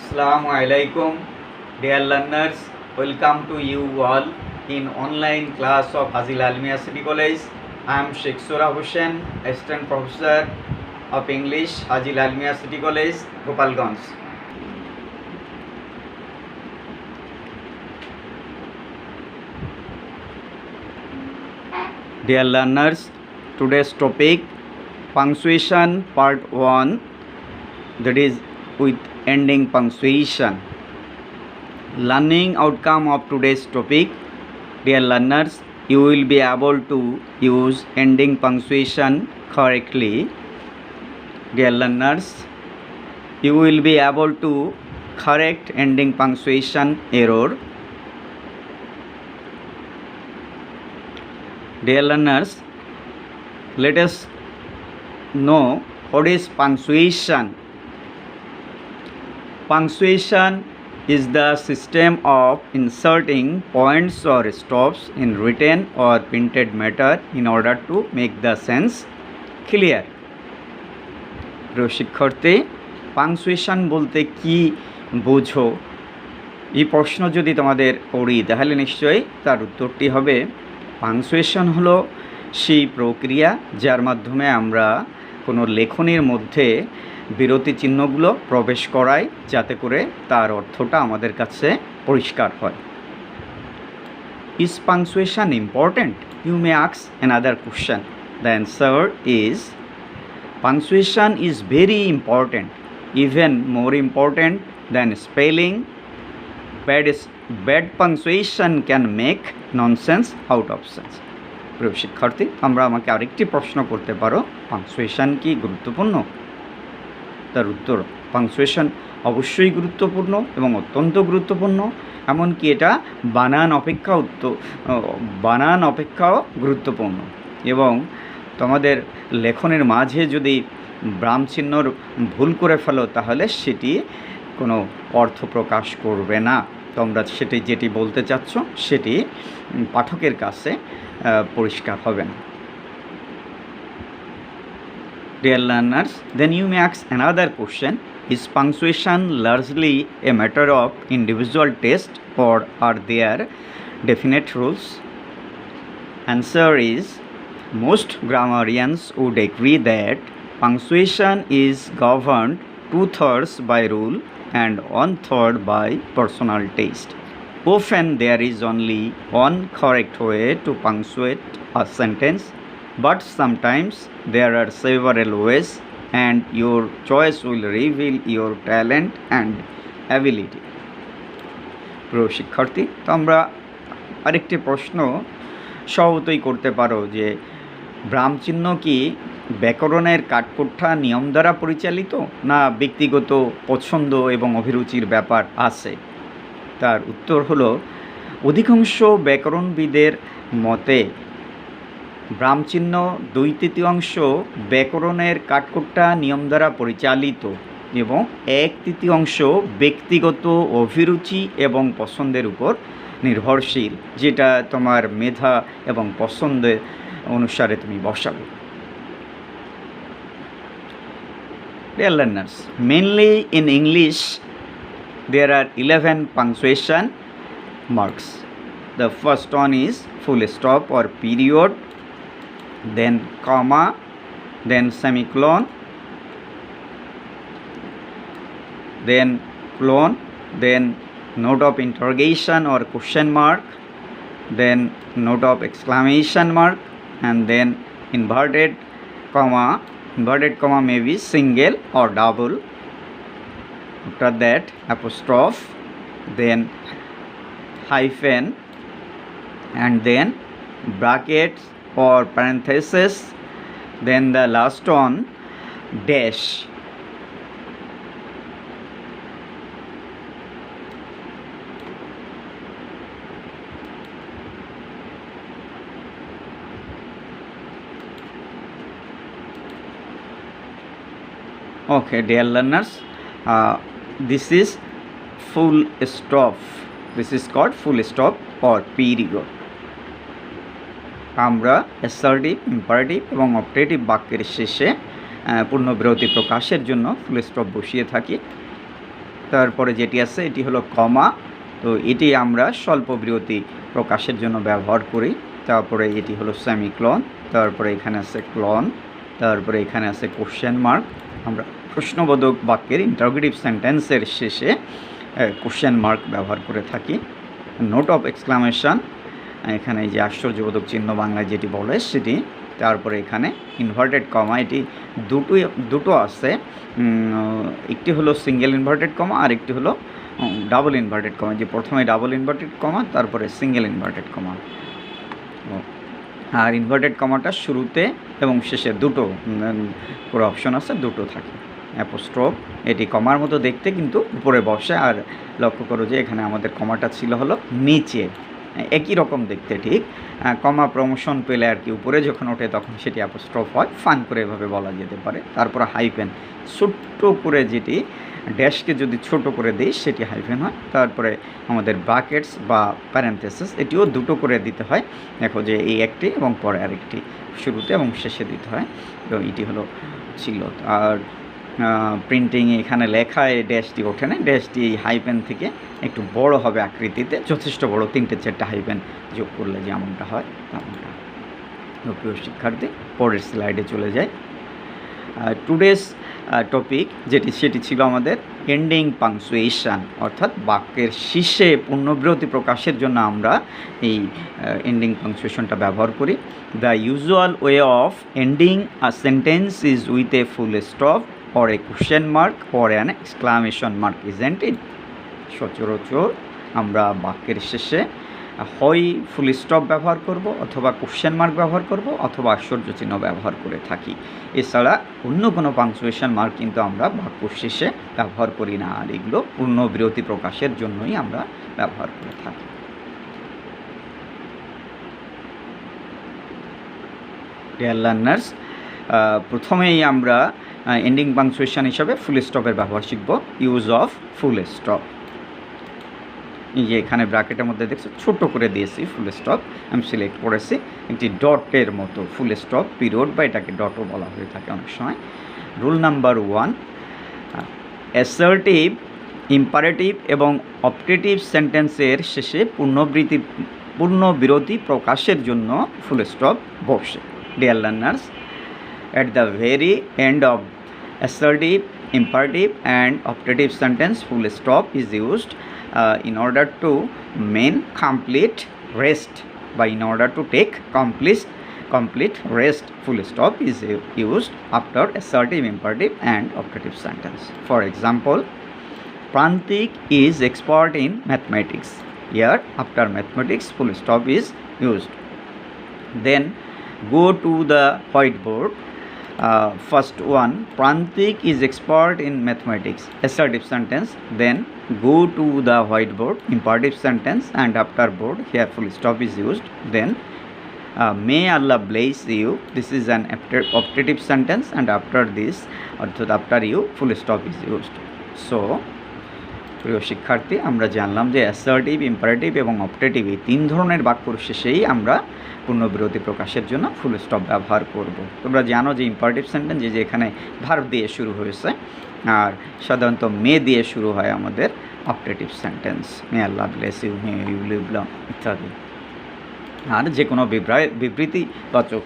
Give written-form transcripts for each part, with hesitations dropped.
Assalamu alaikum, dear learners. Welcome to you all in online class of Hazil Almiya City College. I am Sheikh Surah Hussain, Assistant Professor of English, Hazil Almiya City College, Gopalganj. Dear learners, today's topic punctuation part 1, that is with ending punctuation. Learning outcome of today's topic, dear learners, you will be able to use ending punctuation correctly. Dear learners, you will be able to correct ending punctuation error. Dear learners, let us know what is punctuation. Punctuation is the system of inserting points or stops in written or printed matter in order to make the sense clear. প্রিয় শিক্ষার্থী, punctuation বলতে কি বোঝো? এই প্রশ্ন যদি তোমাদের করি তাহলে নিশ্চয়ই তার উত্তরটি হবে পাংচুয়েশন হলো সেই প্রক্রিয়া যার মাধ্যমে আমরা কোনো লেখনের মধ্যে বিরতি চিহ্নগুলো প্রবেশ করাই যাতে করে তার অর্থটা আমাদের কাছে পরিষ্কার হয়। Is punctuation important? You may ask another question. The answer is punctuation is very important, even more important than spelling. Bad punctuation can make nonsense out of sense. প্রিয় শিক্ষার্থী, তোমরা আমাকে আরেকটি প্রশ্ন করতে পারো, পাংচুয়েশন কি গুরুত্বপূর্ণ? তার উত্তর, পাংচুয়েশন অবশ্যই গুরুত্বপূর্ণ এবং অত্যন্ত গুরুত্বপূর্ণ, এমনকি এটা বানান অপেক্ষাও গুরুত্বপূর্ণ। এবং তোমাদের লেখনের মাঝে যদি ব্রামচিহ্নর ভুল করে ফেলো তাহলে সেটি কোনো অর্থ প্রকাশ করবে না। তোমরা যেটি বলতে চাচ্ছ সেটি পাঠকের কাছে পরিষ্কার হবে না। Dear learners, then you may ask another question. Is punctuation largely a matter of individual taste or are there definite rules? Answer is most grammarians would agree that punctuation is governed 2/3 by rule and 1/3 by personal taste. Often there is only one correct way to punctuate a sentence, but sometimes there are several ways and your choice will reveal your talent and ability. প্রিয় শিক্ষার্থী, তো আমরা আরেকটি প্রশ্ন সহজেই করতে পারো যে ব্রামচিহ্ন কি ব্যাকরণের কাঠকোট্টা নিয়ম দ্বারা পরিচালিত না ব্যক্তিগত পছন্দ এবং অভিরুচির ব্যাপার আছে? তার উত্তর হলো অধিকাংশ ব্যাকরণবিদের মতে ব্রামচিহ্ন 2/3 ব্যাকরণের কাঠকোট্টা নিয়ম দ্বারা পরিচালিত এবং 1/3 ব্যক্তিগত অভিরুচি এবং পছন্দের উপর নির্ভরশীল, যেটা তোমার মেধা এবং পছন্দের অনুসারে তুমি বসাবে। Dear learners, mainly in English there are 11 punctuation marks. The first one is full stop or period, then comma, then semicolon, then colon, then note of interrogation or question mark, then note of exclamation mark, and then inverted comma. Inverted comma may be single or double. After that apostrophe, then hyphen, and then brackets or parenthesis, then the last one dash. Okay, dear learners, this is full stop. This is called full stop or period. আমরা assertive, imperative এবং optative বাক্যের শেষে পূর্ণবিরতি প্রকাশের জন্য full stop বসিয়ে থাকি। তারপরে যেটি আছে এটি হলো কমা, তো এটি আমরা স্বল্প বিরতি প্রকাশের জন্য ব্যবহার করি। তারপরে এটি হলো সেমিক্লন, তারপরে এখানে আছে ক্লন, তারপরে এখানে আছে কোশ্চেন মার্ক। আমরা প্রশ্নবোধক বাক্যের ইন্টারোগেটিভ সেন্টেন্সের শেষে কোশ্চেন মার্ক ব্যবহার করে থাকি। নোট অফ এক্সক্লামেশন, এখানে যে আশ্চর্যবোধক চিহ্ন বাংলায় যেটি বলে সেটি। তারপরে এখানে ইনভার্টেড কমা, এটি দুটো আছে, একটি হলো সিঙ্গেল ইনভার্টেড কমা আর একটি হলো ডাবল ইনভার্টেড কমা। যে প্রথমে ডাবল ইনভার্টেড কমা, তারপরে সিঙ্গেল ইনভার্টেড কমা। আর ইনভার্টেড কমাটা শুরুতে এবং শেষে দুটো পুরো অপশন আছে, দুটো থাকে। অ্যাপোস্ট্রোফ, এটি কমার মতো দেখতে কিন্তু উপরে বসে। আর লক্ষ্য করো যে এখানে আমাদের কমাটা ছিল হলো নিচে, একই রকম দেখতে ঠিক। কমা প্রমোশন পেলে আর কি উপরে যখন ওঠে তখন সেটি অ্যাপোস্ট্রোফ হয়, ফান করে এভাবে বলা যেতে পারে। তারপর হাইফেন, ছোট্ট করে যেটি ড্যাশকে যদি ছোট করে দিই সেটি হাইফেন হয়। তারপরে আমাদের ব্র্যাকেটস বা প্যারেন্থেসিস, এটিও দুটো করে দিতে হয়। দেখো যে এই একটি এবং পরে আরেকটি, শুরুতে এবং শেষে দিতে হয়। তো এটি হলো ছিল। আর প্রিন্টিংয়ে এখানে লেখায় ড্যাশটি ওঠে না, ড্যাশটি এই হাইপেন থেকে একটু বড় হবে আকৃতিতে, যথেষ্ট বড়, 3-4 হাইপেন যোগ করলে যেমনটা হয় তেমনটা। প্রিয় শিক্ষার্থী, পরের স্লাইডে চলে যায়। টুডেস টপিক সেটি ছিল আমাদের এন্ডিং পাংচুয়েশন, অর্থাৎ বাক্যের শেষে পূর্ণবিরতি প্রকাশের জন্য আমরা এই এন্ডিং পাংচুয়েশনটা ব্যবহার করি। The usual way of ending a sentence is with a full stop or a question mark or an exclamation mark, isn't it? সচরাচর আমরা বাক্যের শেষে হয় ফুল স্টপ ব্যবহার করব, অথবা কোশ্চেন মার্ক ব্যবহার করব, অথবা আশ্চর্য চিহ্ন ব্যবহার করে থাকি। এছাড়া অন্য কোনো পাংচুয়েশন মার্ক কিন্তু আমরা বাক্য শেষে ব্যবহার করি না। আর এগুলো পূর্ণ বিরতি প্রকাশের জন্যই আমরা ব্যবহার করে থাকি। ডিয়ার লার্নার্স, প্রথমেই আমরা এন্ডিং পাংচুয়েশন হিসাবে ফুল স্টপের ব্যবহার শিখব। ইউজ অফ ফুল স্টপ, এই যে এখানে ব্র্যাকেটের মধ্যে দেখছি ছোট করে দিয়েছি ফুল স্টপ, আমি সিলেক্ট করেছি একটি ডটের মতো ফুল স্টপ, পিরিয়ড বা এটাকে ডটও বলা হয়ে থাকে অনেক সময়। রুল নাম্বার 1, অ্যাসার্টিভ, ইম্পারেটিভ এবং অপটেটিভ সেন্টেন্সের শেষে পূর্ণ বিরতি প্রকাশের জন্য ফুল স্টপ বসে। Dear learners, at the very end of assertive, imperative and optative sentence, full stop is used in order to mean complete rest. In order to take complete rest, full stop is used after assertive, imperative and optative sentence. For example, Prantik is expert in mathematics. Here, after mathematics, full stop is used. Then go to the whiteboard. First one, Prantik is expert in mathematics, assertive sentence. Then go to the whiteboard, imperative sentence, and after board here full stop is used. Then may Allah bless you, this is an optative sentence, and after this, after you, full stop is used. So প্রিয় শিক্ষার্থী, আমরা জানলাম যে assertive, imperative এবং optative এই 3 ধরনের বাক্যর শেষেই আমরা পূর্ণবিরতি প্রকাশের জন্য ফুল স্টপ ব্যবহার করব। তোমরা জানো যে ইম্পারেটিভ সেন্টেন্স যে এখানে ভার্ব দিয়ে শুরু হয়েছে, আর সাধারণত মে দিয়ে শুরু হয় আমাদের optative sentence, may Allah bless you, may you live long ইত্যাদি। আর যে কোনো বিবৃতিবাচক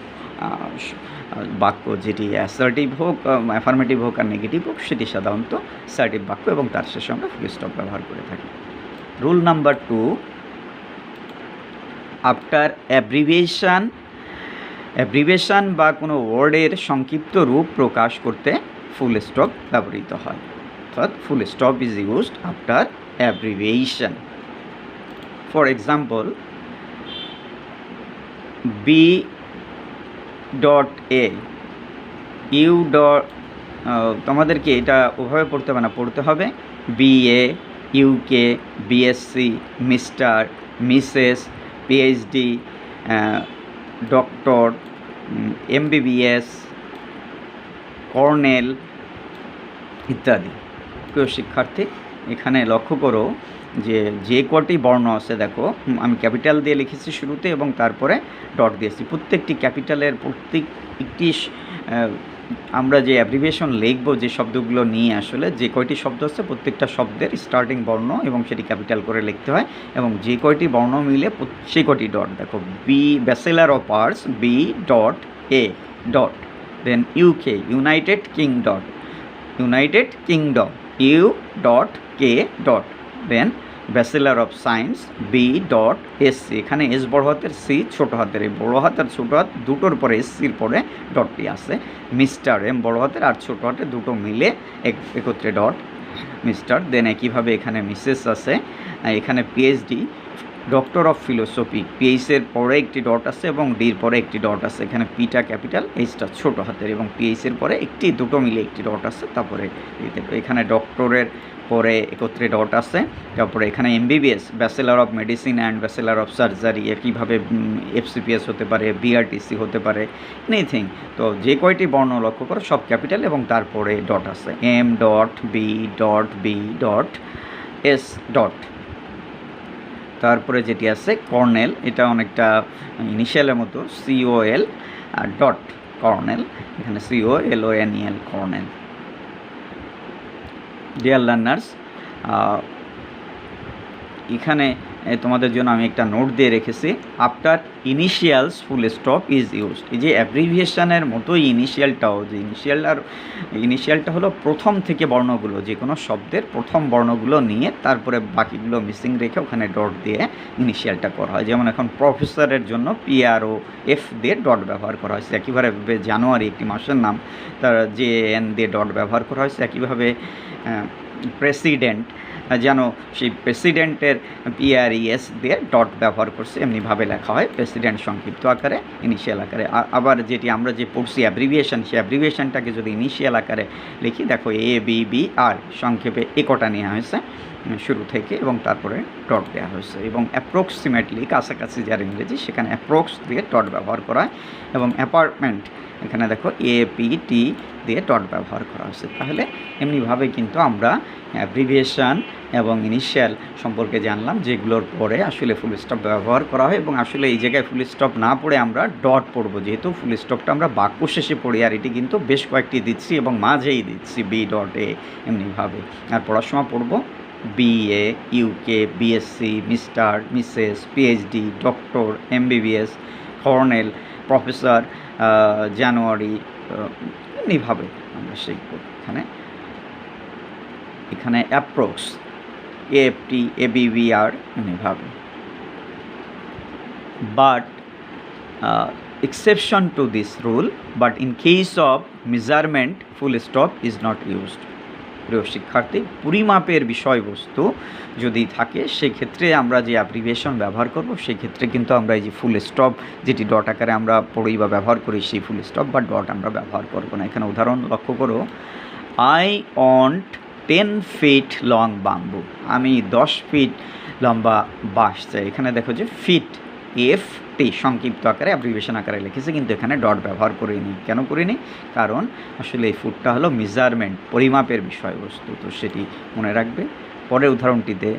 বাক্য যেটি অ্যাসার্টিভ হোক, অ্যাফার্মেটিভ হোক আর নেগেটিভ হোক, সেটি সাধারণত অ্যাসার্টিভ বাক্য এবং তার শেষে আমরা ফুল স্টপ ব্যবহার করে থাকি। রুল নাম্বার 2, আফটার অ্যাব্রিভিয়েশন বা কোনো ওয়ার্ডের সংক্ষিপ্ত রূপ প্রকাশ করতে ফুল স্টপ ব্যবহৃত হয়, অর্থাৎ ফুল stop is used after abbreviation. For example, B.A, U dot, তোমাদেরকে এটা ওভাবে পড়তে হবে না, পড়তে হবে BA, UK, BSc, mister, missus, PhD, doctor, MBBS, colonel ইত্যাদি। প্রিয় শিক্ষার্থী, এখানে লক্ষ্য করো যে কটি বর্ণ আছে, দেখো আমি ক্যাপিটাল দিয়ে লিখেছি শুরুতে এবং তারপরে ডট দিয়েছি। প্রত্যেকটি ক্যাপিটালের প্রত্যেকটি আমরা যে অ্যাব্রিভিয়েশন লিখবো যে শব্দগুলো নিয়ে আসলে যে কয়টি শব্দ আছে প্রত্যেকটা শব্দের স্টার্টিং বর্ণ এবং সেটি ক্যাপিটাল করে লিখতে হয় এবং যে কয়টি বর্ণ মিলে সেই কয়টি ডট দেখো B bachelor of arts B dot A dot then UK United Kingdom United Kingdom U dot K dot then bachelor of science B dot SC এখানে এস বড় হাতের সি ছোটো হাতের এই বড়ো হাত আর ছোটো হাত দুটোর পরে এসসির পরে ডটটি আছে মিস্টার এম বড় হাতের আর ছোটো হাতের দুটো মিলে একত্রে ডট মিস্টার দেন একইভাবে এখানে মিসেস আছে এখানে পিএইচডি ডক্টর অফ ফিলোসফি পিএইচের পরে একটি ডট আছে এবং ডির পরে একটি ডট আছে এখানে পিটা ক্যাপিটাল এইচটা ছোটো হাতের এবং পিএইচের পরে দুটো মিলে একটি ডট আছে তারপরে এখানে ডক্টরের পরে একত্রে ডট আছে তারপরে এখানে MBBS bachelor of medicine and bachelor of surgery একইভাবে এফসিপিএস হতে পারে বিআরটিসি হতে পারে এনিথিং তো যে কয়টি বর্ণ লক্ষ্য করো সব ক্যাপিটাল এবং তারপরে ডট আছে M dot B dot S dot তারপরে যেটি আছে কর্নেল এটা অনেকটা ইনিশিয়ালের মতো সিওএল আর ডট কর্নেল এখানে COLONEL কর্নেল ডিয়ার লার্নার্স এখানে তোমাদের জন্য আমি একটা নোট দিয়ে রেখেছি after initials full stop is used এই যে অ্যাব্রিভিয়েশনের মতোই ইনিশিয়ালটাও যে ইনিশিয়ালটা হলো প্রথম থেকে বর্ণগুলো যে কোনো শব্দের প্রথম বর্ণগুলো নিয়ে তারপরে বাকিগুলো মিসিং রেখে ওখানে ডট দিয়ে ইনিশিয়ালটা করা হয় যেমন এখন প্রফেসরের জন্য PROF দিয়ে ডট ব্যবহার করা হয়েছে একইভাবে জানুয়ারি একটি মাসের নাম তার JN দিয়ে ডট ব্যবহার করা হয়েছে একইভাবে প্রেসিডেন্ট যেন সেই প্রেসিডেন্টের PRES দিয়ে ডট ব্যবহার করছে এমনিভাবে লেখা হয় প্রেসিডেন্ট সংক্ষিপ্ত আকারে ইনিশিয়াল আকারে আবার যেটি আমরা যে পড়ছি অ্যাব্রিভিয়েশন সেই অ্যাব্রিভিয়েশনটাকে যদি ইনিশিয়াল আকারে লিখি দেখো ABBR সংক্ষেপে একটা নেওয়া হয়েছে শুরু থেকে এবং তারপরে ডট দেওয়া হয়েছে এবং অ্যাপ্রক্সিমেটলি কাছাকাছি যার ইংরেজি সেখানে অ্যাপ্রক্স দিয়ে ডট ব্যবহার করা হয় এবং অ্যাপার্টমেন্ট এখানে দেখো APT দিয়ে ডট ব্যবহার করা হয়েছে তাহলে এমনিভাবে কিন্তু আমরা অ্যাব্রিভিয়েশন এবং ইনিশিয়াল সম্পর্কে জানলাম যেগুলোর পরে আসলে ফুল স্টপ ব্যবহার করা হয় এবং আসলে এই জায়গায় ফুল স্টপ না পড়ে আমরা ডট পড়ব যেহেতু ফুল স্টপটা আমরা বাক্য শেষে পড়ি আর এটি কিন্তু বেশ কয়েকটি দিচ্ছি এবং মাঝেই দিচ্ছি B ডট A এমনিভাবে আর পড়ার সময় পড়ব BA UK BSc mister missus PhD doctor MBBS colonel professor January এমনিভাবে আমরা শিখব এখানে অ্যাপ্রক্স AFT ABBR এমনিভাবে but exception to this rule but in case of measurement full stop is not used প্রিয় শিক্ষার্থী পরিমাপের বিষয়বস্তু যদি থাকে সেক্ষেত্রে আমরা যে অ্যাব্রিভিয়েশন ব্যবহার করব সেক্ষেত্রে কিন্তু আমরা এই যে ফুল স্টপ যেটি ডট আকারে আমরা পড়ি বা ব্যবহার করি সেই ফুল স্টপ বা ডট আমরা ব্যবহার করব না এখানে উদাহরণ লক্ষ্য করো I want 10 feet long bamboo আমি 10 ফিট লম্বা বাঁশ চাই এখানে দেখো যে ফিট FT সংক্ষিপ্ত আকারে অ্যাব্রিভিয়েশন আকারে লিখেছে কিন্তু এখানে ডট ব্যবহার করিনি কেন করিনি কারণ আসলে এই ফুটটা হলো মেজারমেন্ট পরিমাপের বিষয়বস্তু তো সেটি মনে রাখবে পরের উদাহরণটিতে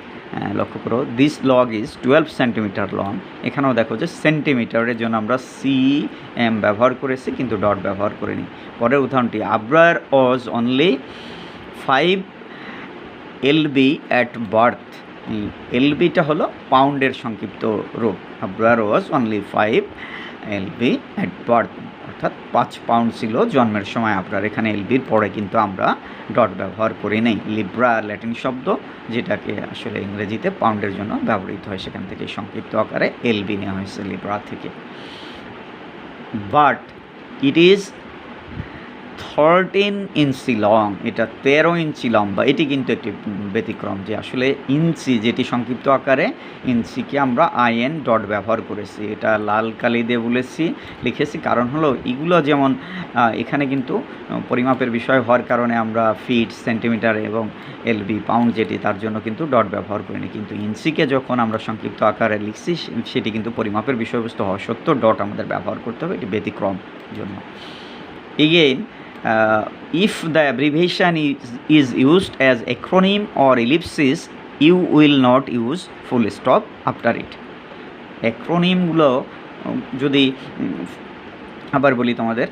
লক্ষ্য করো this log is 12 centimetre long এখানেও দেখো যে সেন্টিমিটারের জন্য আমরা CM ব্যবহার করেছি কিন্তু ডট ব্যবহার করিনি পরের উদাহরণটি Abrar was only 5 LB at birth LBটা হলো পাউন্ডের সংক্ষিপ্ত রূপ Abrar was only 5 LB at birth অর্থাৎ 5 পাউন্ড ছিল জন্মের সময় আবরার এখানে LBর পরে কিন্তু আমরা ডট ব্যবহার করি নেই লিব্রা ল্যাটিন শব্দ যেটাকে আসলে ইংরেজিতে পাউন্ডের জন্য ব্যবহৃত হয় সেখান থেকে সংক্ষিপ্ত আকারে LB নেওয়া হয়েছে লিব্রা থেকে but it is 13 inch long এটা 13 ইঞ্চি লম্বা এটি কিন্তু একটি ব্যতিক্রম যে আসলে ইঞ্চি যেটি সংক্ষিপ্ত আকারে ইঞ্চিকে আমরা IN ডট ব্যবহার করেছি এটা লাল কালি দিয়ে লিখেছি কারণ হলো এগুলো যেমন এখানে কিন্তু পরিমাপের বিষয় হওয়ার কারণে আমরা ফিট সেন্টিমিটার এবং LB পাউন্ড যেটি তার জন্য কিন্তু ডট ব্যবহার করিনি কিন্তু ইঞ্চিকে যখন আমরা সংক্ষিপ্ত আকারে লিখছি সেটি কিন্তু পরিমাপের বিষয়বস্তু হওয়া সত্ত্বেও ডট আমাদের ব্যবহার করতে হবে এটি ব্যতিক্রম জন্য again if the abbreviation is used as acronym or ellipsis you will not use full stop after it acronym গুলো যদি আবার বলি তোমাদের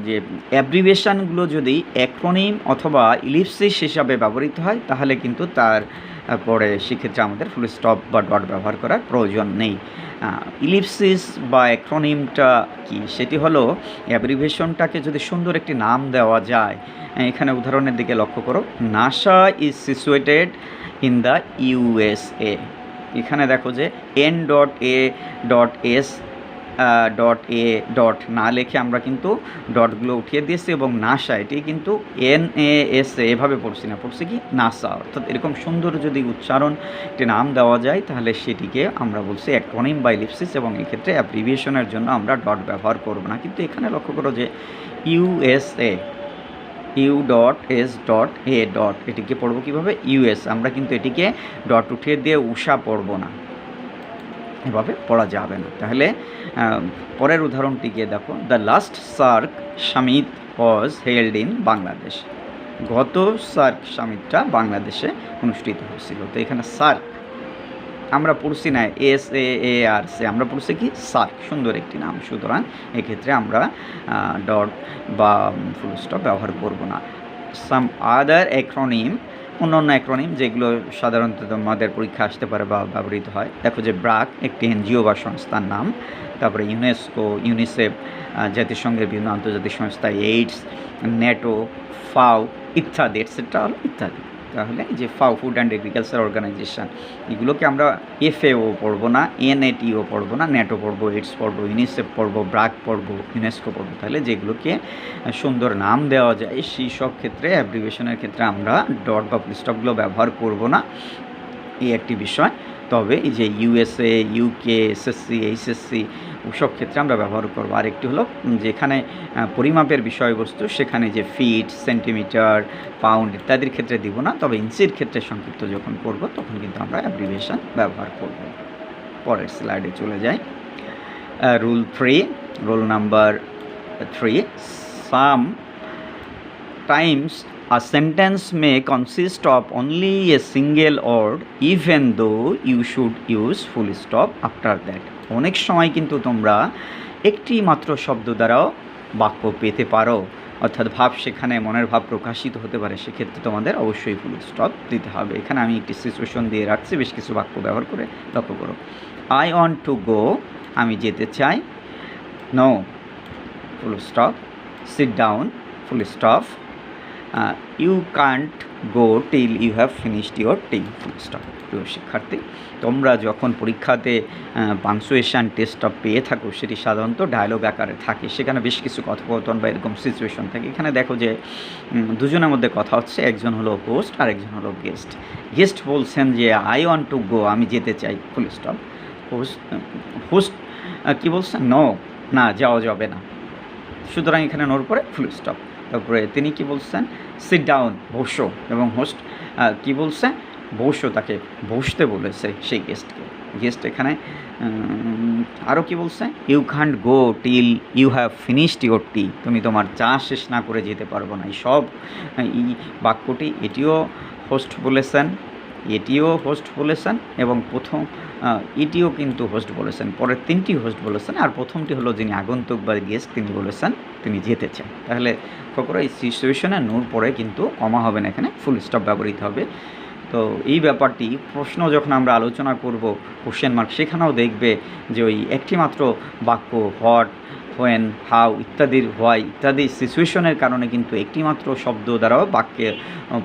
যে অ্যাব্রিভিয়েশনগুলো যদি অ্যাক্রোনিম অথবা ইলিপসিস হিসাবে ব্যবহৃত হয় তাহলে কিন্তু তার পরে সেক্ষেত্রে আমাদের ফুল স্টপ বা ডট ব্যবহার করার প্রয়োজন নেই। ইলিপসিস বা অ্যাক্রোনিমটা কি, সেটি হলো অ্যাব্রিভিয়েশনটাকে যদি সুন্দর একটি নাম দেওয়া যায়। এখানে উদাহরণের দিকে লক্ষ্য করো, NASA is situated in the USA. এখানে দেখো যে N.A.S .A না লিখে আমরা কিন্তু ডটগুলো উঠিয়ে দিয়েছি এবং নাসা এটি কিন্তু NASA এভাবে পড়ছি না, পড়ছি কি নাসা। অর্থাৎ এরকম সুন্দর যদি উচ্চারণ একটি নাম দেওয়া যায় তাহলে সেটিকে আমরা বলছি অ্যাক্রোনিম বা ইলিপসিস, এবং এক্ষেত্রে অ্যাব্রিভিয়েশনের জন্য আমরা ডট ব্যবহার করব না। কিন্তু এখানে লক্ষ্য করো যে USA U.S.A. এটিকে পড়বো কীভাবে, ইউএস। আমরা কিন্তু এটিকে ডট উঠিয়ে দিয়ে উষা পড়ব না, এভাবে পড়া যাবে না। তাহলে পরের উদাহরণটিকে দেখো, the last SAARC summit was held in Bangladesh. গত সার্ক সামিটটা বাংলাদেশে অনুষ্ঠিত হয়েছিল। তো এখানে সার্ক আমরা পড়ছি না SAARC, আমরা পড়ছি কি সার্ক, সুন্দর একটি নাম। সুতরাং এক্ষেত্রে আমরা ডট বা ফুল স্টপ ব্যবহার করব না। সাম আদার অ্যাক্রোনিম, অন্যান্য অ্যাক্রোনিম যেগুলো সাধারণত আমাদের পরীক্ষা আসতে পারে বা ব্যবহৃত হয়। দেখো যে ব্রাক একটি এনজিও বা সংস্থার নাম, তারপরে ইউনেস্কো, ইউনিসেফ জাতিসংঘের বিভিন্ন আন্তর্জাতিক সংস্থা, এইডস, ন্যাটো, ফাও ইত্যাদি, এটসেট্রা হলো ইত্যাদি। তাহলে যে ফাও, ফুড অ্যান্ড এগ্রিকালচার অর্গানাইজেশন, এগুলোকে আমরা FAO পড়বো না, NATO পড়বো না, ন্যাটো পড়বো, এইডস পড়বো, ইউনিসেফ পড়বো, ব্রাক পড়বো, ইউনেস্কো পড়বো। তাহলে যেগুলোকে সুন্দর নাম দেওয়া যায় সেই সব ক্ষেত্রে অ্যাব্রিভিয়েশনের ক্ষেত্রে আমরা ডট বা ফুল স্টপগুলো ব্যবহার করবো না, এই একটি বিষয়। তবে এই যে USA, UK, SSC, HSC ওসব ক্ষেত্রে আমরা ব্যবহার করবো। আরেকটি হলো যেখানে পরিমাপের বিষয়বস্তু সেখানে যে ফিট, সেন্টিমিটার, পাউন্ড ইত্যাদির ক্ষেত্রে দিব না, তবে ইঞ্চির ক্ষেত্রে সংক্ষিপ্ত যখন করব তখন কিন্তু আমরা অ্যাব্রিভিয়েশন ব্যবহার করব। পরের স্লাইডে চলে যাই। Rule 3, rule number 3, some Times a sentence may consist of only a single word even though you should use full stop after that. অনেক সময় কিন্তু তোমরা একটি মাত্র শব্দ দ্বারাও বাক্য পেতে পারো, অর্থাৎ ভাব, সেখানে মনের ভাব প্রকাশিত হতে পারে, সেক্ষেত্রে তোমাদের অবশ্যই ফুল স্টপ দিতে হবে। এখানে আমি একটি সিচুয়েশন দিয়ে রাখছি বেশ কিছু বাক্য ব্যবহার করে, লক্ষ্য করো। আই ওয়ান্ট টু গো, আমি যেতে চাই। No, full stop. Sit down, full stop. You can't go till you have finished your tea, full stop. প্রিয় শিক্ষার্থী, তোমরা যখন পরীক্ষাতে পাংচুয়েশন টেস্টটা পেয়ে থাকো সেটি সাধারণত ডায়লগ আকারে থাকে, সেখানে বেশ কিছু কথোপকথন বা এরকম সিচুয়েশন থাকে। এখানে দেখো যে দুজনের মধ্যে কথা হচ্ছে, একজন হলো হোস্ট আর একজন হলো গেস্ট। গেস্ট বলছেন যে আই ওয়ান্ট টু গো, আমি যেতে চাই, ফুল স্টপ। হোস্ট কী বলছেন, নো, না যাওয়া যাবে না। সুতরাং এখানে নোর পরে ফুল স্টপ। তারপরে তিনি কি বলছেন, সিট ডাউন, বসো, এবং হোস্ট কি বলছে, বসো, তাকে বসতে বলেছে সেই গেস্টকে। গেস্ট এখানে আরও কি বলছে, you can't go till you have finished your tea, তুমি তোমার চা শেষ না করে যেতে পারবো না। এই সব এই বাক্যটি এটিও হোস্ট বলেছেন, এটিও হোস্ট বলেছেন, এবং প্রথম এটিও কিন্তু হোস্ট বলেছেন। পরের তিনটি হোস্ট বলেছেন, আর প্রথমটি হলো যিনি আগন্তুক বা গেস্ট, তিনি বলেছেন তিনি যেতে চান। তাহলে খবর এই সিচুয়েশনে নূর পরে কিন্তু কমা হবে না, এখানে ফুল স্টপ ব্যবহৃত হবে। তো এই ব্যাপারটি প্রশ্ন যখন আমরা আলোচনা করব কোশ্চেন মার্ক, সেখানেও দেখবে যে ওই একটি মাত্র বাক্য হোয়াট, হোয়েন, হাউ ইত্যাদির, হোয়াই ইত্যাদি সিচুয়েশনের কারণে কিন্তু একটি মাত্র শব্দ দ্বারাও বাক্যে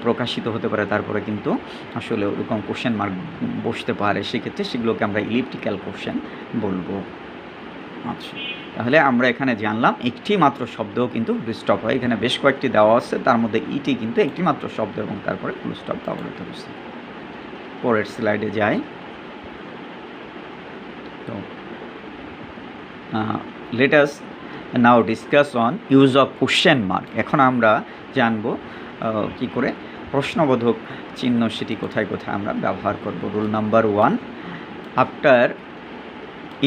প্রকাশিত হতে পারে, তারপরে কিন্তু আসলে ওরকম কোশ্চেন মার্ক বসতে পারে। সেক্ষেত্রে সেগুলোকে আমরা ইলিপ্টিক্যাল কোশ্চেন বলবো। আচ্ছা, তাহলে আমরা এখানে জানলাম একটি মাত্র শব্দও কিন্তু ফুল স্টপ হয়। এখানে বেশ কয়েকটি দেওয়া আছে, তার মধ্যে ইটি কিন্তু একটি মাত্র শব্দ এবং তারপরে ফুল স্টপ ব্যবহৃত হচ্ছে। পরের স্লাইডে যাই। তো let us now discuss on use of question mark. এখন আমরা জানব কি করে প্রশ্নবোধক চিহ্ন সেটি কোথায় কোথায় আমরা ব্যবহার করব। Rule number 1, after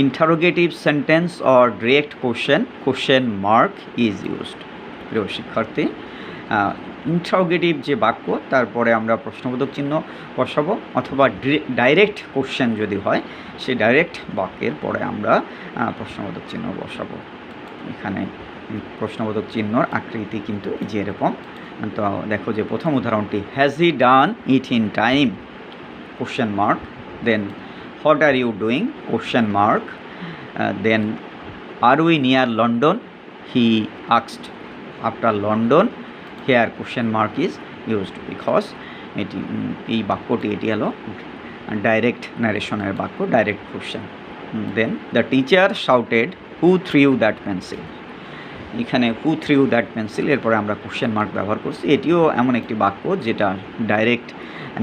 interrogative sentence or direct question mark is used. প্রিয় শিক্ষার্থী, ইন্টারোগেটিভ যে বাক্য তারপরে আমরা প্রশ্নবোধক চিহ্ন বসাবো, অথবা ডাইরেক্ট কোশ্চেন যদি হয় সেই ডাইরেক্ট বাক্যের পরে আমরা প্রশ্নবোধক চিহ্ন বসাবো। এখানে প্রশ্নবোধক চিহ্নর আকৃতি কিন্তু যে এরকম। তো দেখো যে প্রথম উদাহরণটি, has he done it in time, question mark. Then what are you doing, question mark. Then are we near London, he asked after London, here question mark is used because এটি এই বাক্যটি এটি হলো ডাইরেক্ট ন্যারেশনের বাক্য, direct question. Then the teacher shouted who threw that pencil, এখানে who threw that pencil, এরপরে আমরা কোশ্চেন মার্ক ব্যবহার করছি। এটিও এমন একটি বাক্য যেটা ডাইরেক্ট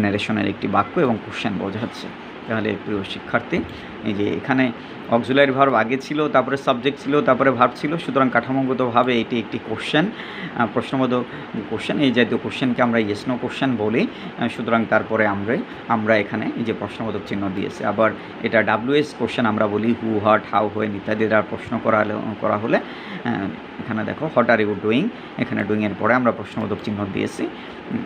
ন্যারেশনের একটি বাক্য এবং কোশ্চেন বোঝাচ্ছে। তাহলে প্রিয় শিক্ষার্থী, এই যে এখানে অক্সিলারি ভার্ব আগে ছিল, তারপরে সাবজেক্ট ছিল, তারপরে ভার্ব ছিল, সুতরাং কাঠামোগতভাবে এটি একটি কোশ্চেন, প্রশ্নবোধক কোশ্চেন। এই জাতীয় কোশ্চেনকে আমরা ইয়েস নো কোশ্চেন বলি। সুতরাং তারপরে আমরা এখানে এই যে প্রশ্নবোধক চিহ্ন দিয়েছি। আবার এটা ডাব্লিউএস কোশ্চেন আমরা বলি, হু, হোয়াট, হাউ, হোয়েন ইত্যাদি দ্বারা প্রশ্ন করা হলে এখানে দেখো হোয়াট আর ইউ ডুইং, এখানে ডুইংয়ের পরে আমরা প্রশ্নবোধক চিহ্ন দিয়েছি।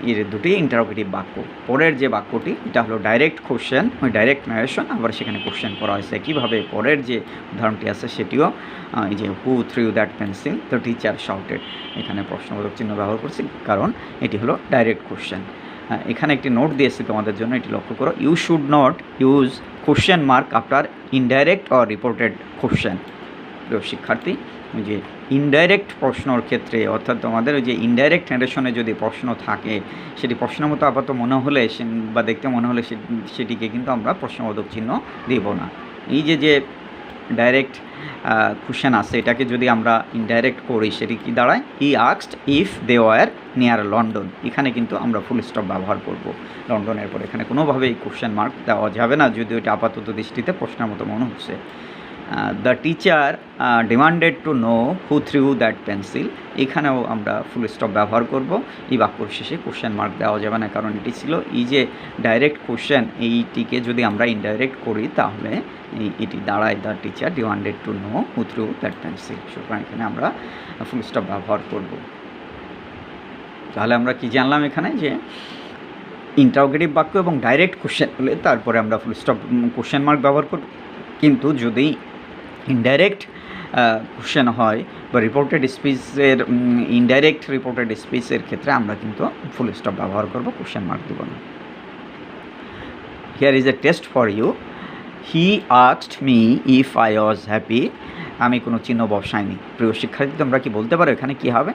এর দুটি ইন্টারোগেটিভ বাক্য। পরের যে বাক্যটি এটা হলো ডাইরেক্ট কোশ্চেন, ওই ডাইরেক্ট ন্যারেশন, আবার সেখানে কোশ্চেন করা হয়েছে। একইভাবে পরের যে উদাহরণটি আছে সেটিও এই যে who threw that pencil, the teacher shouted, এখানে প্রশ্নবোধক চিহ্ন ব্যবহার করছি কারণ এটি হলো ডাইরেক্ট কোশ্চেন। এখানে একটি নোট দিয়েছি তোমাদের জন্য, এটি লক্ষ্য করো, you should not use question mark after indirect or reported question. প্রিয় শিক্ষার্থী, যে ইনডাইরেক্ট প্রশ্নর ক্ষেত্রে, অর্থাৎ তোমাদের ওই যে ইনডাইরেক্ট ন্যারেশনে যদি প্রশ্ন থাকে, সেটি প্রশ্ন মতো আপাতত মনে হলে বা দেখতে মনে হলে সেটিকে কিন্তু আমরা প্রশ্নবোধক চিহ্ন দিব না। এই যে ডাইরেক্ট কোশ্চেন আছে, এটাকে যদি আমরা ইনডাইরেক্ট করি সেটি কি দাঁড়ায়, he asked if they were near London, এখানে কিন্তু আমরা ফুল স্টপ ব্যবহার করব লন্ডনের পর। এখানে কোনোভাবেই কোশ্চেন মার্ক দেওয়া যাবে না, যদিও এটা আপাতত দৃষ্টিতে প্রশ্নের মতো মনে হচ্ছে। The teacher demanded to know who threw that pencil, এখানেও আমরা ফুল স্টপ ব্যবহার করব। এই বাক্যর শেষে কোশ্চেন মার্ক দেওয়া যাবে না, কারণ এটি ছিল এই যে ডাইরেক্ট কোশ্চেন, এইটিকে যদি আমরা ইনডাইরেক্ট করি তাহলে এটি দাঁড়ায় the teacher demanded to know who threw that pencil. সুতরাং এখানে আমরা ফুল স্টপ ব্যবহার করব। তাহলে আমরা কি জানলাম এখানে, যে ইন্টারোগেটিভ বাক্য এবং ডাইরেক্ট কোশ্চেন হলে তারপরে আমরা ফুল স্টপ কোশ্চেন মার্ক ব্যবহার করব, কিন্তু যদি ইনডাইরেক্ট কোশ্চেন হয় বা রিপোর্টেড স্পিচের, ইনডাইরেক্ট রিপোর্টেড স্পিচের ক্ষেত্রে আমরা কিন্তু ফুল স্টপ ব্যবহার করব, কোশ্চেন মার্ক দেব না। Here is a test for you, he asked me if I was happy, আমি কোনো চিহ্ন বসাইনি। প্রিয় শিক্ষার্থী, তোমরা কি বলতে পারো এখানে কি হবে?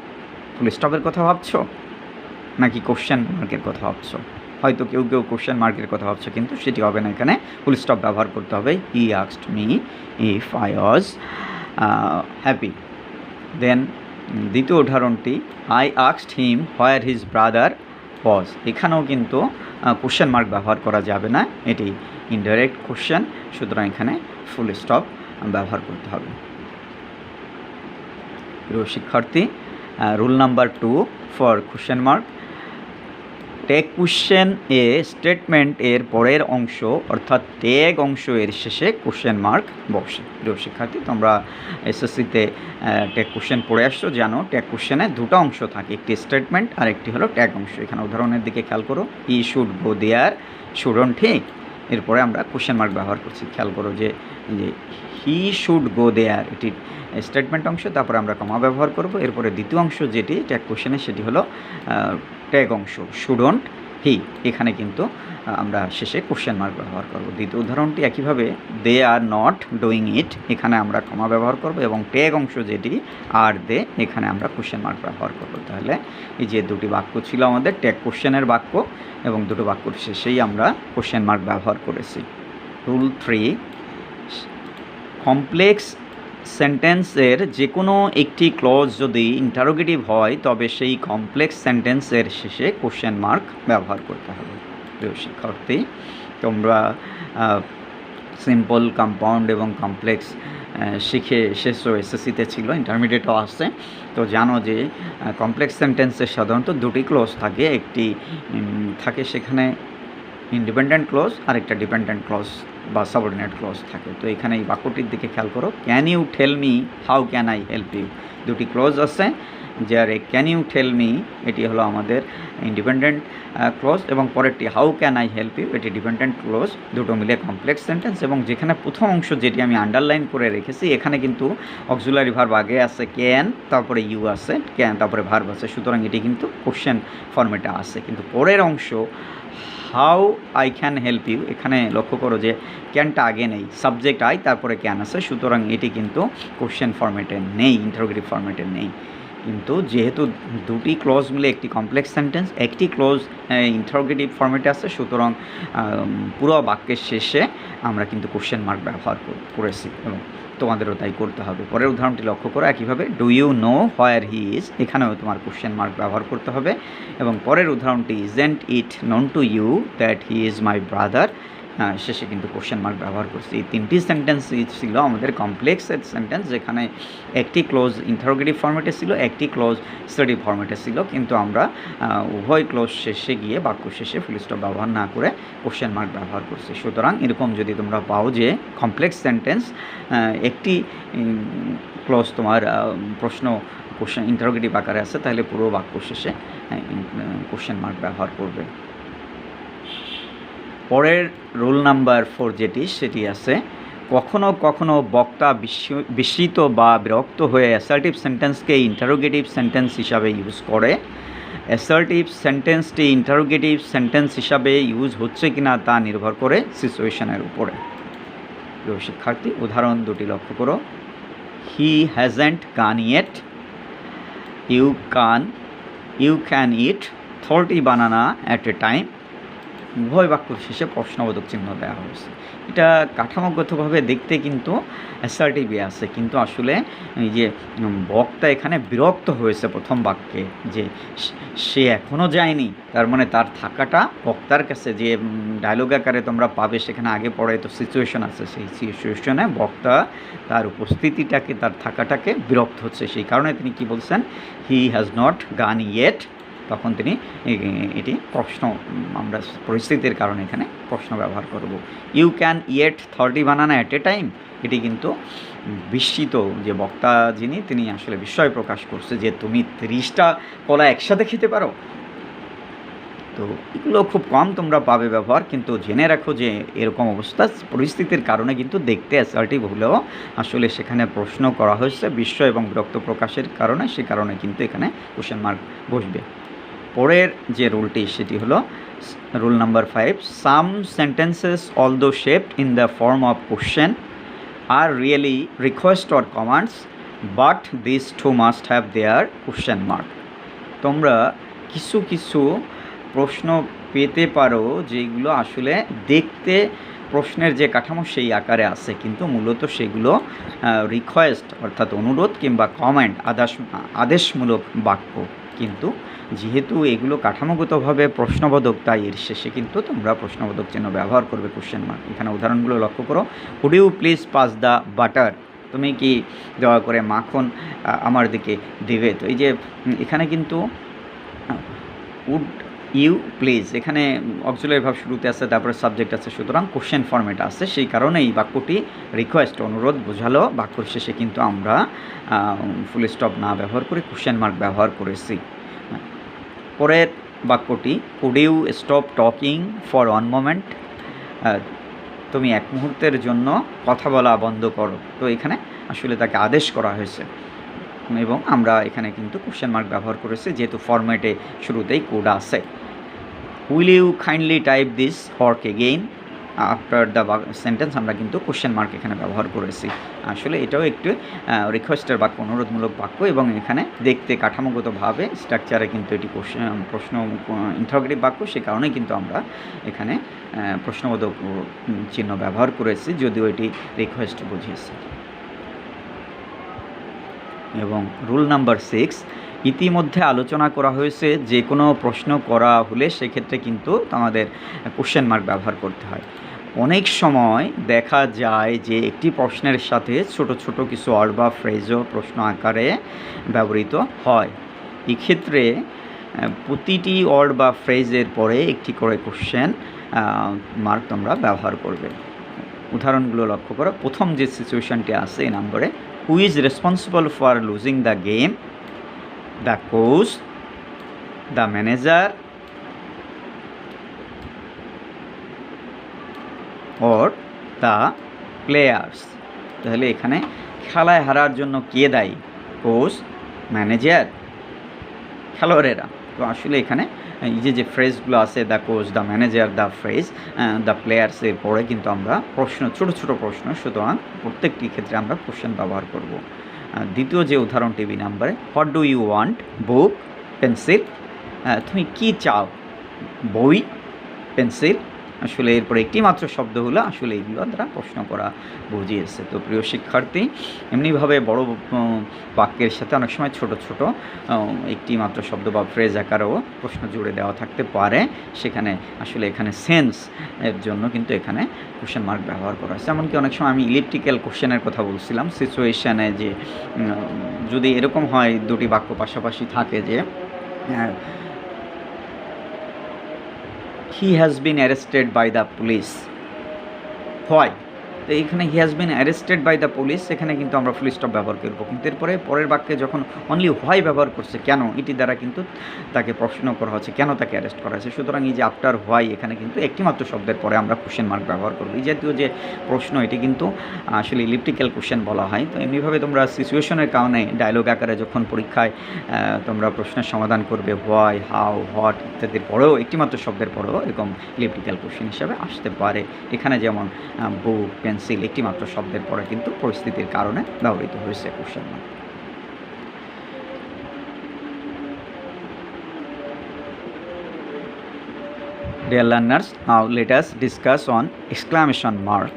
ফুল স্টপের কথা ভাবছো নাকি কোশ্চেন মার্কের কথা ভাবছো? হয়তো কেউ কোশ্চেন মার্কের কথা ভাবছো, কিন্তু সেটি হবে না, এখানে ফুল স্টপ ব্যবহার করতে হবে। He asked me if I was happy. Then দ্বিতীয় উদাহরণটি, I asked him where his brother was, এখানেও কিন্তু কোশ্চেন মার্ক ব্যবহার করা যাবে না, এটি ইনডাইরেক্ট কোশ্চেন, সুতরাং এখানে ফুল স্টপ ব্যবহার করতে হবে। প্রিয় শিক্ষার্থী, rule number 2 for question mark, tag question a statement এর পরের অংশ অর্থাৎ ট্যাগ অংশ এর শেষে কোশ্চেন মার্ক বসে। প্রিয় শিক্ষার্থী, তোমরা এসএসসিতে ট্যাগ কোশ্চেন পড়ে আসছো, জানো ট্যাগ কোশ্চেনে দুটো অংশ থাকে, একটি স্টেটমেন্ট আর একটি হলো ট্যাগ অংশ। এখানে উদাহরণের দিকে খেয়াল করো, he should go there, shouldn't হি, এরপরে আমরা কোশ্চেন মার্ক ব্যবহার করছি। খেয়াল করো যে হি শুড গো দেয়ার, এটি স্টেটমেন্ট অংশ, তারপরে আমরা কমা ব্যবহার করব। এরপরে দ্বিতীয় অংশ যেটি ট্যাগ কোশ্চেনে, সেটি হলো ট্যাগ অংশ, শুডন্ট হি, এখানে কিন্তু আমরা শেষে কোশ্চেন মার্ক ব্যবহার করব। দ্বিতীয় উদাহরণটি একইভাবে, দে আর নট ডুইং ইট, এখানে আমরা কমা ব্যবহার করব, এবং ট্যাগ অংশ যেটি আর দে, এখানে আমরা কোশ্চেন মার্ক ব্যবহার করব। তাহলে এই যে দুটি বাক্য ছিল আমাদের ট্যাগ কোশ্চেনের বাক্য, এবং দুটো বাক্যর শেষেই আমরা কোশ্চেন মার্ক ব্যবহার করেছি। রুল 3, কমপ্লেক্স সেন্টেন্সের যে কোনো একটি ক্লজ যদি ইন্টারোগেটিভ হয় তবে সেই কমপ্লেক্স সেন্টেন্সের শেষে কোশ্চেন মার্ক ব্যবহার করতে হবে। প্রিয় শিক্ষার্থী, তোমরা সিম্পল, কম্পাউন্ড এবং কমপ্লেক্স শিখে এসেছো, এসএসসিতে ছিল, ইন্টারমিডিয়েটও আসছে। তো জানো যে কমপ্লেক্স সেন্টেন্সের সাধারণত দুটি ক্লজ থাকে, একটি থাকে সেখানে ইন্ডিপেন্ডেন্ট ক্লজ আর একটা ডিপেন্ডেন্ট ক্লজ বা সাবঅর্ডিনেট ক্লজ থাকে। তো এখানে এই বাক্যটির দিকে খেয়াল করো, can you tell me how can I help you, দুটি ক্লজ আছে, যার ক্যান ইউ টেল মি এটি হলো আমাদের ইন্ডিপেন্ডেন্ট ক্লজ এবং পরেরটি how can I help you এটি ডিপেন্ডেন্ট ক্লজ, দুটো মিলে কমপ্লেক্স সেন্টেন্স। এবং যেখানে প্রথম অংশ যেটি আমি আন্ডারলাইন করে রেখেছি এখানে কিন্তু অক্সিলারি ভার্ব আগে আছে ক্যান, তারপরে ইউ আছে, ক্যান তারপরে ভার্ব আছে, সুতরাং এটি কিন্তু কোশ্চেন ফর্মেটে আছে। কিন্তু পরের অংশ how I can help you, এখানে লক্ষ্য করো যে ক্যানটা আগে নেই, সাবজেক্ট আই তারপরে ক্যান আছে, সুতরাং এটি কিন্তু কোশ্চেন ফর্মেটে নেই, ইন্টারোগেটিভ ফর্মেটে নেই। কিন্তু যেহেতু দুটি ক্লজ মিলে একটি কমপ্লেক্স সেন্টেন্স, একটি ক্লজ ইন্টারোগেটিভ ফর্মেটে আছে, সুতরাং পুরো বাক্যের শেষে আমরা কিন্তু কোশ্চেন মার্ক ব্যবহার করেছি এবং তোমাদেরও তাই করতে হবে। পরের উদাহরণটি লক্ষ্য করো একইভাবে, do you know where he is, এখানেও তোমার কোশ্চেন মার্ক ব্যবহার করতে হবে। এবং পরের উদাহরণটি, isn't it known to you that he is my brother, শেষে কিন্তু কোশ্চেন মার্ক ব্যবহার করছি। এই তিনটি সেন্টেন্স ছিল আমাদের কমপ্লেক্স সেন্টেন্স, যেখানে একটি ক্লোজ ইন্টারোগেটিভ ফর্মেটে ছিল, একটি ক্লোজ স্টাডি ফর্মেটে ছিল, কিন্তু আমরা উভয় ক্লোজ শেষে গিয়ে বাক্য শেষে ফুল স্টপ ব্যবহার না করে কোশ্চেন মার্ক ব্যবহার করছি। সুতরাং এরকম যদি তোমরা পাও যে কমপ্লেক্স সেন্টেন্স একটি ক্লোজ তোমার কোশ্চেন ইন্টারোগেটিভ আকারে আছে, তাহলে পুরো বাক্য শেষে কোশ্চেন মার্ক ব্যবহার করবে। পরের রুল নাম্বার 4 যেটি সেটি আছে, কখনো কখনো বক্তা বিস্মিত বা বিরক্ত হয়ে অ্যাসার্টিভ সেন্টেন্সকে ইন্টারোগেটিভ সেন্টেন্স হিসাবে ইউজ করে। অ্যাসার্টিভ সেন্টেন্সটি ইন্টারোগেটিভ সেন্টেন্স হিসাবে ইউজ হচ্ছে কিনা তা নির্ভর করে সিচুয়েশনের উপরে। প্রিয় শিক্ষার্থী, উদাহরণ দুটি লক্ষ্য করো, he hasn't gone yet, you can eat 30 banana at a time. উভয় বাক্য শেষে প্রশ্নবোধক চিহ্ন দেওয়া হয়েছে। এটা কাঠামোগতভাবে দেখতে কিন্তু অ্যাসার্টিভই আছে, কিন্তু আসলে এই যে বক্তা এখানে বিরক্ত হয়েছে প্রথম বাক্যে যে সে এখনও যায়নি, তার মানে তার থাকাটা বক্তার কাছে যে ডায়লগ আকারে তোমরা পাবে সেখানে আগে পড়ে তো সিচুয়েশন আছে, সেই সিচুয়েশনে বক্তা তার উপস্থিতিটাকে তার থাকাটাকে বিরক্ত হচ্ছে, সেই কারণে তিনি কি বলছেন, হি হ্যাজ নট গান ইয়েট, তখন তিনি এটি প্রশ্ন, আমরা পরিস্থিতির কারণে এখানে প্রশ্ন ব্যবহার করব। You can eat 30 banana at a time, এটি কিন্তু বিস্মিত যে বক্তা যিনি তিনি আসলে বিস্ময় প্রকাশ করছে যে তুমি 30টা কলা একসাথে খেতে পারো। তো এগুলো খুব কম তোমরা পাবে ব্যবহার, কিন্তু জেনে রাখো যে এরকম অবস্থা পরিস্থিতির কারণে কিন্তু দেখতে অ্যাসার্টিভ হলেও আসলে সেখানে প্রশ্ন করা হয়েছে বিস্ময় এবং বিরক্ত প্রকাশের কারণে, সে কারণে কিন্তু এখানে কোশ্চেন মার্ক বসবে। পরের যে রুলটি সেটি হলো rule number 5, some sentences although shaped in the form of question are really request or commands, but this too must have their question mark. তোমরা কিছু কিছু প্রশ্ন পেতে পারো যেগুলো আসলে দেখতে প্রশ্নের যে কাঠামো সেই আকারে আছে, কিন্তু মূলত সেগুলো রিকোয়েস্ট অর্থাৎ অনুরোধ কিংবা কমেন্ট আদেশমূলক বাক্য, কিন্তু যেহেতু এগুলো কাঠামোগতভাবে প্রশ্নবোধক তাই এর শেষে কিন্তু তোমরা প্রশ্নবোধক চিহ্ন ব্যবহার করবে কোশ্চেন মার্ক। এখানে উদাহরণগুলো লক্ষ্য করো, would you please pass the butter, তুমি কি দয়া করে মাখন আমার দিকে দেবে। তো এই যে এখানে কিন্তু উড ইউ প্লিজ, এখানে অক্সিলারি ভার্ব শুরুতে আছে, তারপরে সাবজেক্ট আছে, সুতরাং কোশ্চেন ফর্মেট আছে, সেই কারণে এই বাক্যটি রিকোয়েস্ট অনুরোধ বোঝালো, বাক্যর শেষে কিন্তু আমরা ফুল স্টপ না ব্যবহার করে কোশ্চেন মার্ক ব্যবহার করেছি। পরের বাক্যটি, could you stop talking for one moment, তুমি এক মুহূর্তের জন্য কথা বলা বন্ধ করো। তো এখানে আসলে তাকে আদেশ করা হয়েছে এবং আমরা এখানে কিন্তু কোশ্চেন মার্ক ব্যবহার করেছি যেহেতু ফরম্যাটে শুরুতেই কোড আছে। Will you kindly type this work again, after the sentence আমরা কিন্তু কোশ্চেন মার্ক এখানে ব্যবহার করেছি। আসলে এটাও একটু রিকোয়েস্টের বাক্য, অনুরোধমূলক বাক্য, এবং এখানে দেখতে কাঠামোগতভাবে স্ট্রাকচারে কিন্তু এটি প্রশ্ন ইন্টারোগেটিভ বাক্য, সে কারণে কিন্তু আমরা এখানে প্রশ্নবোধক চিহ্ন ব্যবহার করেছি, যদিও এটি রিকোয়েস্ট বুঝিয়েছে। এবং রুল নাম্বার 6, ইতিমধ্যে আলোচনা করা হয়েছে যে কোনো প্রশ্ন করা হলে সেক্ষেত্রে কিন্তু আমাদের কোশ্চেন মার্ক ব্যবহার করতে হয়। অনেক সময় দেখা যায় যে একটি প্রশ্নের সাথে ছোট ছোট কিছু ওয়ার্ড বা ফ্রেজও প্রশ্ন আকারে ব্যবহৃত হয়। এক্ষেত্রে প্রতিটি ওয়ার্ড বা ফ্রেজের পরে একটি করে কোশ্চেন মার্ক তোমরা ব্যবহার করবে। উদাহরণগুলো লক্ষ্য করো। প্রথম যে সিচুয়েশনটি আছে এই নম্বরে, who is responsible for losing the game, the coach, the manager or the players. তাহলে এখানে খেলায় হারার জন্য কে দায়ী? কোচ, ম্যানেজার, খেলোয়াড়েরা। তো আসলে এখানে এই যে ফ্রেজগুলো আছে, the coach, the manager, the phrase, the প্লেয়ার্সের পরে কিন্তু আমরা প্রশ্ন, ছোট ছোট প্রশ্ন, সুতরাং প্রত্যেকটি ক্ষেত্রে আমরা কোশ্চেন ব্যবহার করব। দ্বিতীয় যে উদাহরণটি বি নাম্বারে, what do you want, book, pencil, তুমি কি চাও? বই, পেন্সিল। আসলে এরপরে একটি মাত্র শব্দ হলো আসলে এইগুলো দ্বারা প্রশ্ন করা বুঝিয়েছে। তো প্রিয় শিক্ষার্থী, এমনিভাবে বড় বাক্যের সাথে অনেক সময় ছোট ছোট একটি মাত্র শব্দ বা ফ্রেজ আকারেও প্রশ্ন জুড়ে দেওয়া থাকতে পারে। সেখানে আসলে এখানে সেন্স এর জন্য কিন্তু এখানে কোশ্চেন মার্ক ব্যবহার করা হয়েছে। এমনকি অনেক সময় আমি ইলিপ্টিক্যাল কোশ্চেনের কথা বলছিলাম, সিচুয়েশানে যে যদি এরকম হয় দুটি বাক্য পাশাপাশি থাকে যে he has been arrested by the police. Why? তো এইখানে he has been arrested by the police, এখানে কিন্তু আমরা ফুল স্টপ ব্যবহার করবো। কিন্তু এরপরে পরের বাক্যে যখন অনলি হোয়াই ব্যবহার করছে, কেন, এটি দ্বারা কিন্তু তাকে প্রশ্ন করা হচ্ছে কেন তাকে অ্যারেস্ট করা হয়েছে। সুতরাং এই যে আফটার হোয়াই, এখানে কিন্তু একটি মাত্র শব্দের পরে আমরা কোশ্চেন মার্ক ব্যবহার করবো। এই জাতীয় যে প্রশ্ন, এটি কিন্তু আসলে ইলিপ্টিক্যাল কোশ্চেন বলা হয়। তো এমনিভাবে তোমরা সিচুয়েশনের কারণে ডায়লগ আকারে যখন পরীক্ষায় তোমরা প্রশ্নের সমাধান করবে, হোয়াই, হাউ, হোয়াট ইত্যাদির পরেও একটি মাত্র শব্দের পরেও এরকম ইলিপ্টিক্যাল কোশ্চেন হিসাবে আসতে পারে। এখানে যেমন বুক, পেন্সিল একটি মাত্র শব্দের পরে কিন্তু পরিস্থিতির কারণে ব্যবহৃত হয়েছে question mark. Dear learners, now let us discuss on exclamation mark.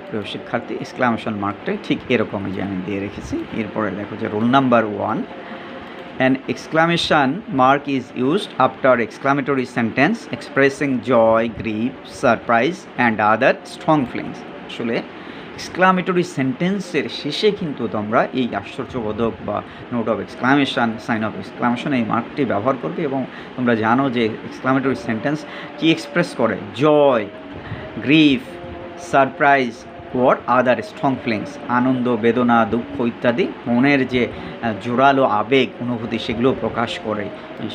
প্রিয় শিক্ষার্থী, এক্সক্লামেশন মার্কটা ঠিক এরকমই যে আমি দিয়ে রেখেছি। এরপরে দেখো যে rule number 1, an exclamation mark is used after exclamatory sentence expressing joy, grief, surprise and other strong feelings. আসলে এক্সক্লামেটরি সেন্টেন্সের শেষে কিন্তু তোমরা এই আশ্চর্যবোধক বা note of exclamation, sign of exclamation এই মার্কটি ব্যবহার করবে। এবং তোমরা জানো যে এক্সক্লামেটরি সেন্টেন্স কি এক্সপ্রেস করে? জয়, গ্রিফ, সারপ্রাইজ ওর আদার স্ট্রং ফিলিংস, আনন্দ, বেদনা, দুঃখ ইত্যাদি মনের যে জোরালো আবেগ, অনুভূতি, সেগুলো প্রকাশ করে।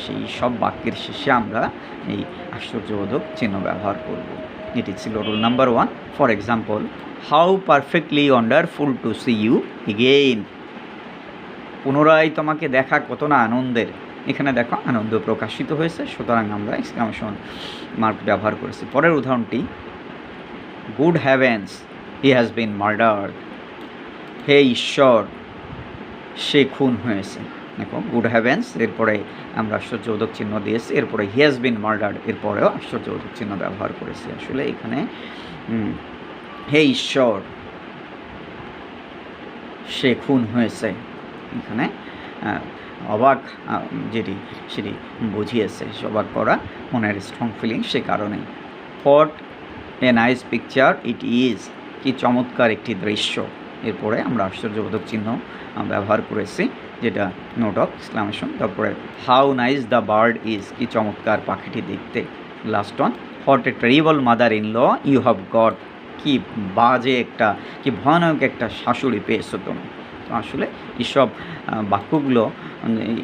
সেই সব বাক্যের শেষে আমরা এই আশ্চর্যবোধক চিহ্ন ব্যবহার করব। এটি ছিল rule number 1। For example, how perfectly wonderful to see you again, পুনরায় তোমাকে দেখা কত না আনন্দের। এখানে দেখো আনন্দ প্রকাশিত হয়েছে, সুতরাং আমরা এক্সক্লামেশন মার্ক ব্যবহার করেছি। পরের উদাহরণটি, good heavens, he has been murdered, হে ঈশ্বর, সে খুন হয়েছে। দেখো গুড হ্যাভেন্স, এরপরে আমরা আশ্চর্যবোধক চিহ্ন দিয়েছি, এরপরে হি হ্যাজ বিন মার্ডার্ড, এরপরেও আশ্চর্যবোধক চিহ্ন ব্যবহার করেছি। আসলে এখানে হে ঈশ্বর, সে খুন হয়েছে, এখানে অবাক যেটি সেটি বুঝিয়েছে, অবাক করা, মনের স্ট্রং ফিলিং, সে কারণেই। What a nice picture it is, কি চমৎকার একটি দৃশ্য, এরপরে আমরা আশ্চর্যবোধক চিহ্ন ব্যবহার করেছি, যেটা নোট অফ এক্সক্লামেশন। তারপরে how nice the bird is, কি চমৎকার পাখিটি দেখতে। Last one, what a terrible mother in law you have got, কি বাজে একটা, কি ভয়ানক একটা শাশুড়ি পেয়েছো তুমি। তো আসলে এইসব বাক্যগুলো,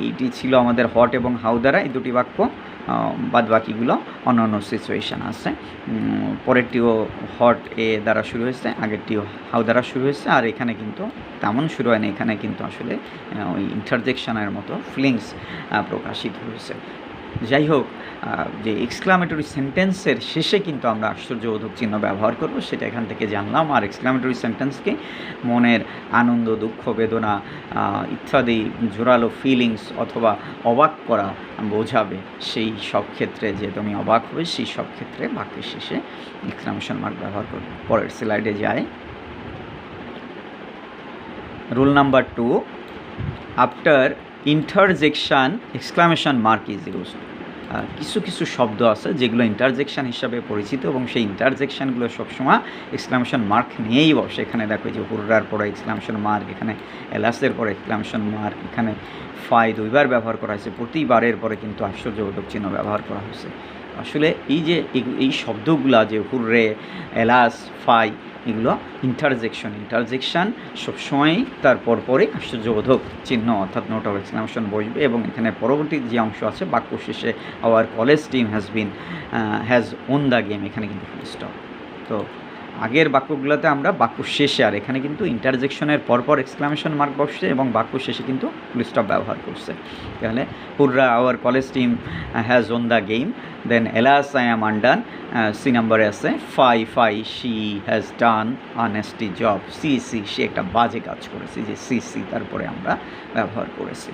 এইটি ছিল আমাদের হট এবং হাউ দ্বারা এই দুটি বাক্য। বাদ বাকিগুলো অন্য অন্য সিচুয়েশান আছে। পরেরটিও হট এ দ্বারা শুরু হয়েছে, আগেরটিও হাউ দ্বারা শুরু হয়েছে, আর এখানে কিন্তু তেমন শুরু হয়নি, এখানে কিন্তু আসলে ওই ইন্টারজেকশনের মতো ফিলিংস প্রকাশিত হয়েছে। যাই হোক, যে এক্সক্লামেটরি সেন্টেন্সের শেষে কিন্তু আমরা আশ্চর্যবোধক চিহ্ন ব্যবহার করব, সেটা এখান থেকে জানলাম। আর এক্সক্লামেটরি সেন্টেন্সকে মনের আনন্দ, দুঃখ, বেদনা ইত্যাদি জোরালো ফিলিংস অথবা অবাক করা বোঝাবে। সেই সব ক্ষেত্রে যে তুমি অবাক হবে, সেই সব ক্ষেত্রে বাক্যের শেষে এক্সক্লামেশন মার্ক ব্যবহার করবে। পরের স্লাইডে যায়। Rule number 2, after interjection exclamation mark is used. কিছু কিছু শব্দ আছে যেগুলো ইন্টারজেকশান হিসাবে পরিচিত, এবং সেই ইন্টারজেকশানগুলো সবসময় এক্সক্লামেশন মার্ক নিয়েই বসে। এখানে দেখো যে হুররার পরে এক্সক্লামেশন মার্ক, এখানে এলাসের পরে এক্সক্লামেশন মার্ক, এখানে ফাই দুইবার ব্যবহার করা হয়েছে, প্রতিবারের পরে কিন্তু আশ্চর্যবোধক চিহ্ন ব্যবহার করা হয়েছে। আসলে এই যে এই শব্দগুলা যে হুররে, এলাস, ফাই, এগুলো ইন্টারজেকশন সবসময় তার পরপরই আশ্চর্যবোধক চিহ্ন অর্থাৎ নোট অফ এক্সক্লামেশন বসবে, এবং এখানে পরবর্তী যে অংশ আছে বাক্য শেষে hour college team has won the game, এখানে কিন্তু ফুল স্টপ। তো আগের বাক্যগুলোতে আমরা বাক্য শেষে, আর এখানে কিন্তু ইন্টারজেকশনের পরপর এক্সক্লামেশন মার্ক বসছে এবং বাক্য শেষে কিন্তু ফুল স্টপ ব্যবহার করছে। তাহলে hurrah our college team has won the game, then alas I am undone, C নাম্বারে আছে fie she has done a nasty job, she সে একটা বাজে কাজ করেছে, যে সি তারপরে আমরা ব্যবহার করেছি।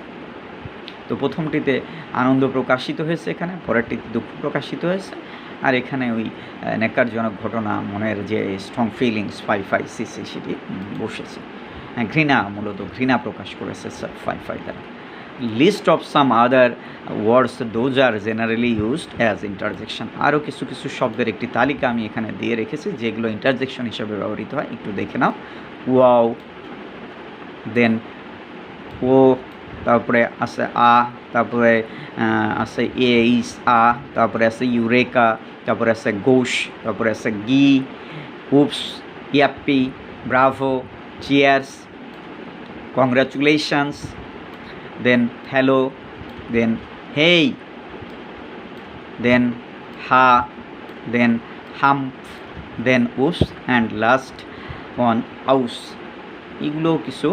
তো প্রথমটিতে আনন্দ প্রকাশিত হয়েছে, এখানে পরেরটিতে দুঃখ প্রকাশিত হয়েছে, আর এখানে ওই ন্যাক্কারজনক ঘটনা, মনের যে স্ট্রং ফিলিংস ফাই সি সেটি বসেছে। ঘৃণা, মূলত ঘৃণা প্রকাশ করেছে ফাই দ্বারা। List of some other words those are generally used as interjection, আরও কিছু শব্দের একটি তালিকা আমি এখানে দিয়ে রেখেছি যেগুলো ইন্টারজেকশন হিসেবে ব্যবহৃত হয়, একটু দেখে নাও। ওয়াও, দেন ও, তারপরে আছে আ, তারপরে আছে এইস আ, তারপরে আছে ইউরেকা, তারপরে আছে গোশ, তারপরে আছে gee, oops, yippee, bravo, cheers, congratulations, then hello, then hey, then ha, then humph, then hush, and last one ouch. এগুলো কিছু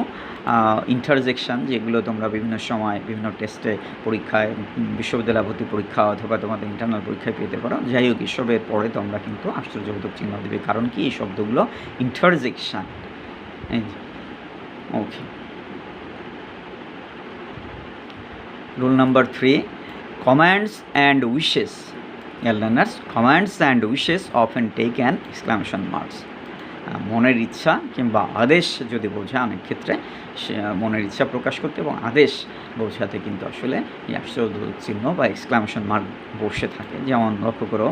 ইন্টারজেকশান যেগুলো তোমরা বিভিন্ন সময় বিভিন্ন টেস্টে, পরীক্ষায়, বিশ্ববিদ্যালয় ভর্তি পরীক্ষা অথবা তোমাদের ইন্টারনাল পরীক্ষায় পেতে পারো। যাই হোক, এসবের পরে তোমরা কিন্তু আশ্চর্যবোধক চিহ্ন দেবে, কারণ কি এই শব্দগুলো ইন্টারজেকশান। ওকে, rule number 3, commands and wishes. Learners, commands and wishes often take an exclamation marks. মনের ইচ্ছা কিংবা আদেশ যদি বোঝায়, অনেক ক্ষেত্রে মনের ইচ্ছা প্রকাশ করতে এবং আদেশ বোঝাতে কিন্তু আসলে এই আশ্চর্যবোধক চিহ্ন বা এক্সক্লামেশন মার্ক বসে থাকে। যেমন লক্ষ্য করো,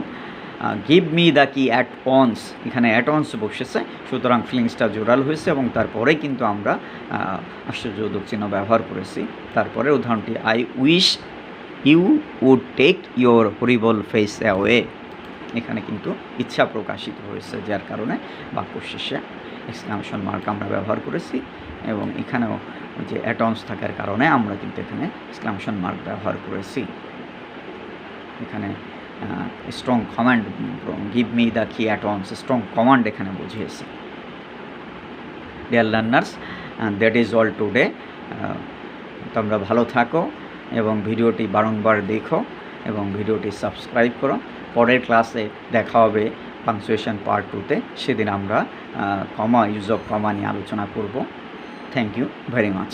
গিভ মি দ্য কি অ্যাট ওয়ান্স, এখানে অ্যাট ওয়ান্স বসেছে, সুতরাং ফিলিংসটা জোরাল হয়েছে এবং তারপরে কিন্তু আমরা আশ্চর্যবোধক চিহ্ন ব্যবহার করেছি। তারপরে উদাহরণটি, I wish you would take your horrible face away, এখানে কিন্তু ইচ্ছা প্রকাশিত হয়েছে, যার কারণে বাক্য শেষে এক্সক্লামেশন মার্ক আমরা ব্যবহার করেছি, এবং এখানেও যে অ্যাটন্স থাকার কারণে আমরা কিন্তু এখানে এক্সক্লামেশন মার্ক ব্যবহার করেছি। এখানে strong command, give me the কি অ্যাট ওয়ান্স, স্ট্রং কমান্ড এখানে বুঝিয়েছে। Dear learners, that is all today. তোমরা ভালো থাকো এবং ভিডিওটি বারংবার দেখো এবং ভিডিওটি সাবস্ক্রাইব করো। পরের ক্লাসে দেখা হবে পাংচুয়েশন পার্ট 2তে, সেদিন আমরা ইউজ অফ কমা নিয়ে আলোচনা করব। Thank you very much.